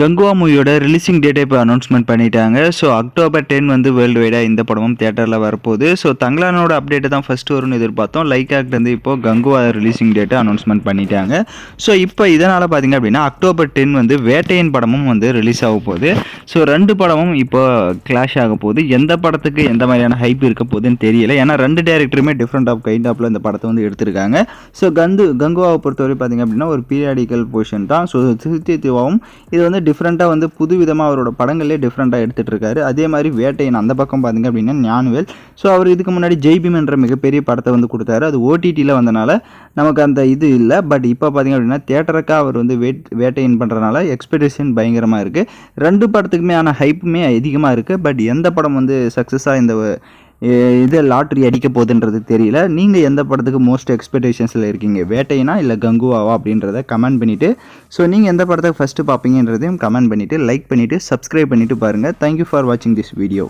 கங்குவா மூவியோட ரிலீசிங் டேட்டை இப்போ அனௌன்ஸ்மெண்ட் பண்ணிட்டாங்க. ஸோ அக்டோபர் 10 வந்து வேர்ல்டு வைடாக இந்த படமும் தியேட்டரில் வரப்போகுது. ஸோ தங்கலானோட அப்டேட்டு தான் ஃபஸ்ட்டு வரும்னு எதிர்பார்த்தோம். லைக்காக்லேருந்து இப்போ கங்குவா ரிலீசிங் டேட்டை அனௌன்ஸ்மெண்ட் பண்ணிட்டாங்க. ஸோ இப்போ இதனால் பார்த்தீங்க அப்படின்னா அக்டோபர் 10 வந்து வேட்டையின் படமும் வந்து ரிலீஸ் ஆக போகுது. ஸோ 2 படமும் இப்போ கிளாஷ் ஆக போகுது. எந்த படத்துக்கு எந்த மாதிரியான ஹைப் இருக்க போகுதுன்னு தெரியல. ஏன்னா 2 டேரக்டருமே டிஃப்ரெண்ட் ஆஃப் கைண்ட் ஆஃபில் இந்த படத்தை வந்து எடுத்திருக்காங்க. ஸோ கங்குவாவை பொறுத்தவரை பார்த்தீங்க அப்படின்னா ஒரு பீரியாடிக்கல் போர்ஷன் தான். ஸோ சித்திவாவும் இது வந்து டிஃப்ரெண்ட்டாக வந்து புது விதமாக அவரோட படங்களே டிஃப்ரெண்ட்டாக எடுத்துகிட்டு இருக்காரு. அதே மாதிரி வேட்டையன் அந்த பக்கம் பார்த்திங்க அப்படின்னா ஞானவேல். ஸோ அவர் இதுக்கு முன்னாடி ஜெய்பீம் என்ற மிகப்பெரிய படத்தை வந்து கொடுத்தாரு. அது ஓடிடியில் வந்தனால நமக்கு அந்த இது இல்லை. பட் இப்போ பார்த்திங்க அப்படின்னா தியேட்டருக்காக அவர் வந்து வேட்டையன் பண்ணுறதுனால எக்ஸ்பெக்டேஷன் பயங்கரமாக இருக்குது. 2 படத்துக்குமே ஆன ஹைப்புமே அதிகமாக இருக்குது. பட் எந்த படம் வந்து சக்ஸஸாக இந்த இது லாட்ரி அடிக்க போகுதுன்றது தெரியல. நீங்கள் எந்த படத்துக்கு மோஸ்ட் எக்ஸ்பெக்டேஷன்ஸில் இருக்கீங்க, வேட்டைனா இல்லை கங்குவாவா அப்படின்றத கமெண்ட் பண்ணிவிட்டு, ஸோ நீங்கள் எந்த படத்தை ஃபஸ்ட்டு பார்ப்பீங்கன்றதையும் கமெண்ட் பண்ணிவிட்டு லைக் பண்ணிவிட்டு சப்ஸ்கிரைப் பண்ணிவிட்டு பாருங்கள். தேங்க்யூ ஃபார் வாட்சிங் திஸ் வீடியோ.